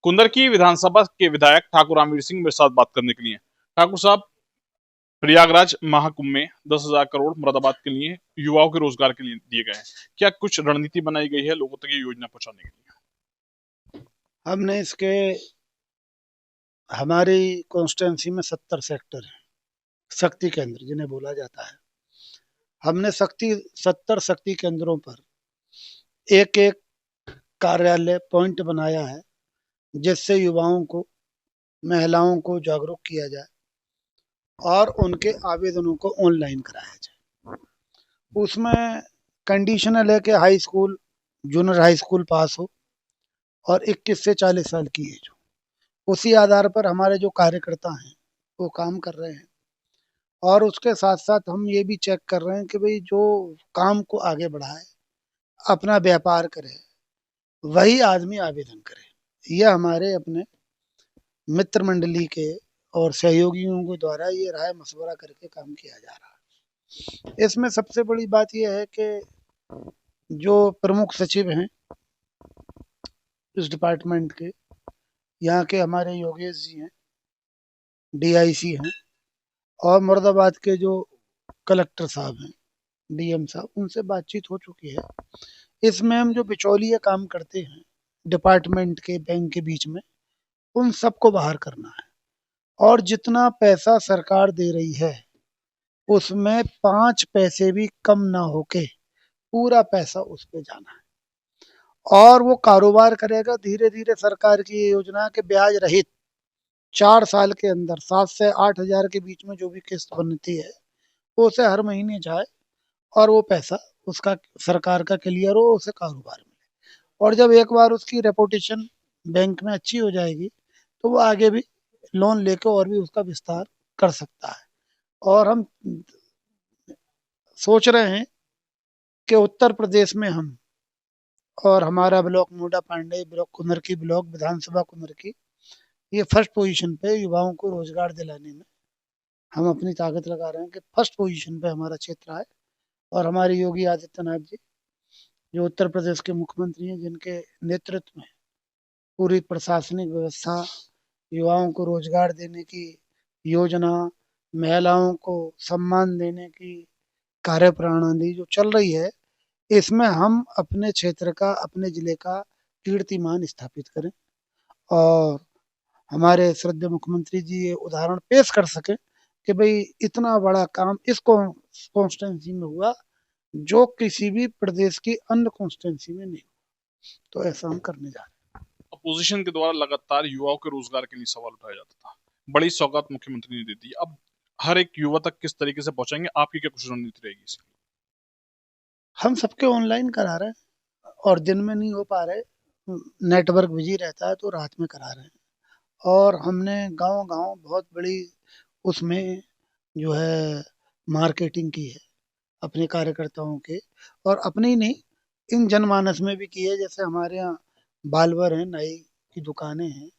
कुंदरकी विधानसभा के विधायक ठाकुर रामवीर सिंह मेरे साथ बात करने के लिए। ठाकुर साहब, प्रयागराज महाकुंभ में 10,000 करोड़ मुरादाबाद के लिए युवाओं के रोजगार के लिए दिए गए हैं। क्या कुछ रणनीति बनाई गई है लोगों तक ये योजना पहुंचाने के लिए? हमने इसके हमारी कॉन्स्टिट्यूंसी में 70 सेक्टर हैं, शक्ति केंद्र जिन्हें बोला जाता है। हमने 70 शक्ति केंद्रों पर एक एक कार्यालय पॉइंट बनाया है, जिससे युवाओं को, महिलाओं को जागरूक किया जाए और उनके आवेदनों को ऑनलाइन कराया जाए। उसमें कंडीशनल है कि high school, junior high school pass हो और 21 से 40 साल की एज हो। उसी आधार पर हमारे जो कार्यकर्ता हैं वो काम कर रहे हैं, और उसके साथ साथ हम ये भी चेक कर रहे हैं कि भाई जो काम को आगे बढ़ाए, अपना व्यापार करे, वही आदमी आवेदन करे। यह हमारे अपने मित्र मंडली के और सहयोगियों के द्वारा ये राय मशवरा करके काम किया जा रहा है। इसमें सबसे बड़ी बात यह है कि जो प्रमुख सचिव हैं इस डिपार्टमेंट के, यहाँ के हमारे योगेश जी हैं, डीआईसी हैं, और मुरादाबाद के जो कलेक्टर साहब हैं, डीएम साहब, उनसे बातचीत हो चुकी है। इसमें हम जो बिचौलिए काम करते हैं डिपार्टमेंट के, बैंक के बीच में, उन सबको बाहर करना है। और जितना पैसा सरकार दे रही है उसमें 5 पैसे भी कम ना होके पूरा पैसा उस पे जाना है। और वो कारोबार करेगा धीरे धीरे। सरकार की ये योजना है कि ब्याज रहित 4 साल के अंदर 7 से 8 हजार के बीच में जो भी किस्त बनती है वो उसे हर महीने जाए और वो पैसा उसका सरकार का क्लियर हो, उसे कारोबार मिले। और जब एक बार उसकी रेपुटेशन बैंक में अच्छी हो जाएगी तो वो आगे भी लोन लेके और भी उसका विस्तार कर सकता है। और हम सोच रहे हैं कि उत्तर प्रदेश में हम, और हमारा block Moda Pande block, Kundarki block विधानसभा कुंदरकी, ये फर्स्ट पोजीशन पे युवाओं को रोजगार दिलाने में हम अपनी ताकत लगा रहे हैं कि फर्स्ट पोजीशन पे हमारा क्षेत्र आए। और हमारे योगी आदित्यनाथ जी, जो उत्तर प्रदेश के मुख्यमंत्री हैं, जिनके नेतृत्व में पूरी प्रशासनिक व्यवस्था, युवाओं को रोजगार देने की योजना, महिलाओं को सम्मान देने की कार्यप्रणाली जो चल रही है, इसमें हम अपने क्षेत्र का, अपने जिले का कीर्तिमान स्थापित करें और हमारे श्रद्धेय मुख्यमंत्री जी ये उदाहरण पेश कर सके कि भाई इतना बड़ा काम इस कॉन्स्टिट्यूंसी में हुआ जो किसी भी प्रदेश की अन्य कॉन्स्टिट्यूंसी में नहीं। तो ऐसा हम करने जा रहे हैं। अपोजिशन के द्वारा लगातार युवाओं के रोजगार के लिए सवाल उठाया जाता था। बड़ी सौगात मुख्यमंत्री ने दे दी। अब हर एक युवा तक किस तरीके से पहुंचाएंगे? आपकी क्या कुछ रणनीति रहेगी इसकी? हम सबके ऑनलाइन करा रहे हैं, और दिन में नहीं हो पा रहे, नेटवर्क बिजी रहता है, तो रात में करा रहे हैं। और हमने गांव गांव बहुत बड़ी उसमें जो है मार्केटिंग की है अपने कार्यकर्ताओं के, और अपने ही नहीं, इन जनमानस में भी की है। जैसे हमारे यहाँ बालवर हैं, नाई की दुकानें हैं,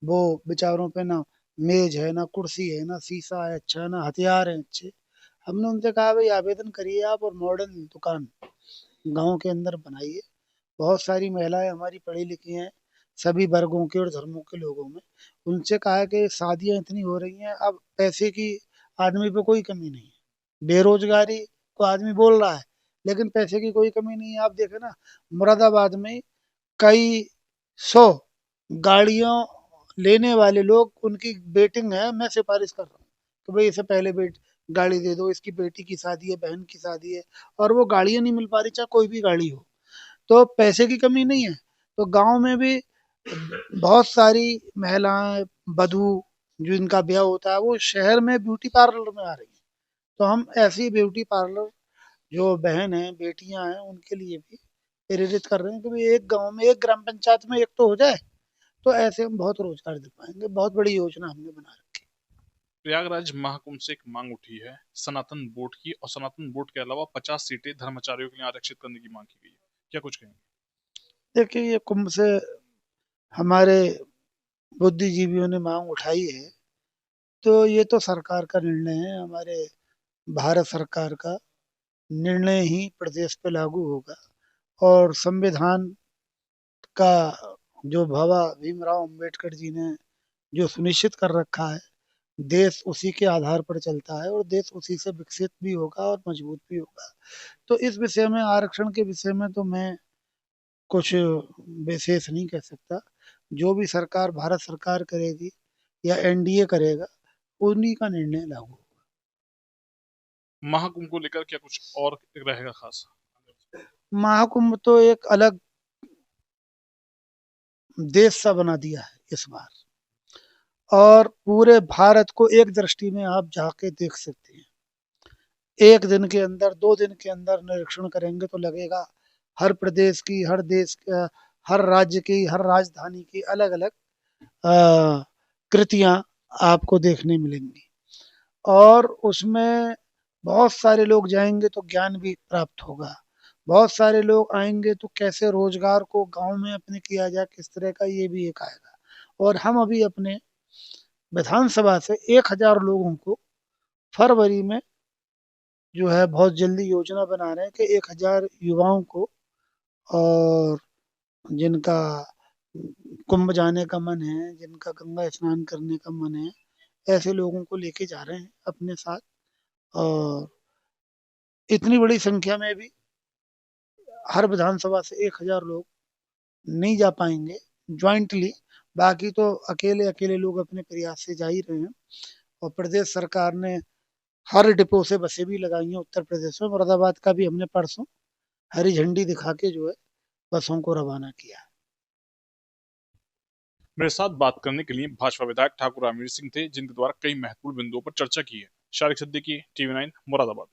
वो बेचारों पे ना मेज है, ना कुर्सी है, ना शीशा है अच्छा, ना हथियार है अच्छे। हमने उनसे कहा भाई आवेदन करिए आप और मॉडर्न दुकान गांव के अंदर बनाइए। बहुत सारी महिलाएं हमारी पढ़ी लिखी हैं, सभी वर्गों के और धर्मों के लोगों में। उनसे कहा है कि शादियां इतनी हो रही हैं, अब पैसे की आदमी पे कोई कमी नहीं है। बेरोजगारी को आदमी बोल रहा है, लेकिन पैसे की कोई कमी नहीं है। आप देखें ना, मुरादाबाद में कई 100 गाड़ियों लेने वाले लोग, उनकी वेटिंग है, मैं सिफारिश कर रहा हूँ तो भाई इसे पहले गाड़ी दे दो, इसकी बेटी की शादी है, बहन की शादी है, और वो गाड़ियां नहीं मिल पा रही, चाहे कोई भी गाड़ी हो। तो पैसे की कमी नहीं है। तो गांव में भी बहुत सारी महिलाएं, वधू, जो इनका ब्याह होता है, वो शहर में ब्यूटी पार्लर में आ रही है। तो हम ऐसी ब्यूटी पार्लर जो बहन है, बेटियां हैं, उनके लिए भी प्रेरित कर रहे हैं कि भाई एक गांव में, एक ग्राम पंचायत में एक तो हो जाए। तो ऐसे हम बहुत रोजगार दे पाएंगे। बहुत बड़ी योजना हमने बना रखी प्रयागराज महाकुंभ से एक मांग उठी है सनातन बोर्ड की, और सनातन बोर्ड के अलावा 50 सीटें धर्माचार्यों के लिए आरक्षित करने की मांग की गई है। क्या कुछ कहेंगे? है। देखिए, ये कुंभ से हमारे बुद्धिजीवियों ने मांग उठाई है, तो ये तो सरकार का निर्णय है, हमारे भारत सरकार का निर्णय ही प्रदेश पे लागू होगा। और संविधान का जो बाबा भीमराव अंबेडकर जी ने जो सुनिश्चित कर रखा है, देश उसी के आधार पर चलता है और देश उसी से विकसित भी होगा और मजबूत भी होगा। तो इस विषय में, आरक्षण के विषय में तो मैं कुछ विशेष नहीं कह सकता। जो भी सरकार, भारत सरकार करेगी या एनडीए करेगा, उन्हीं का निर्णय लागू। महाकुंभ को लेकर क्या कुछ और रहेगा खास? महाकुंभ तो एक अलग देश सा बना दिया है इस बार, और पूरे भारत को एक दृष्टि में आप जाके देख सकते हैं। एक दिन के अंदर, 2 दिन के अंदर निरीक्षण करेंगे तो लगेगा हर प्रदेश की, हर देश का, हर राज्य की, हर राजधानी की अलग अलग कृतियां आपको देखने मिलेंगी। और उसमें बहुत सारे लोग जाएंगे तो ज्ञान भी प्राप्त होगा। बहुत सारे लोग आएंगे तो कैसे रोजगार को गांव में अपने किया जाए, किस तरह का, ये भी एक आएगा। और हम अभी अपने विधानसभा से 1,000 लोगों को फरवरी में जो है बहुत जल्दी योजना बना रहे हैं कि 1,000 युवाओं को, और जिनका कुंभ जाने का मन है, जिनका गंगा स्नान करने का मन है, ऐसे लोगों को लेके जा रहे हैं अपने साथ। और इतनी बड़ी संख्या में भी हर विधानसभा से 1,000 लोग नहीं जा पाएंगे ज्वाइंटली। बाकी तो अकेले अकेले लोग अपने प्रयास से जा ही रहे हैं। और प्रदेश सरकार ने हर डिपो से बसें भी लगाई हैं उत्तर प्रदेश में। मुरादाबाद का भी हमने परसों हरी झंडी दिखा के जो है बसों को रवाना किया। मेरे साथ बात करने के लिए भाजपा विधायक ठाकुर रामवीर सिंह थे, जिनके द्वारा कई महत्वपूर्ण बिंदुओं पर चर्चा की है। शारिक सिद्दीकी, टीवी 9, मुरादाबाद।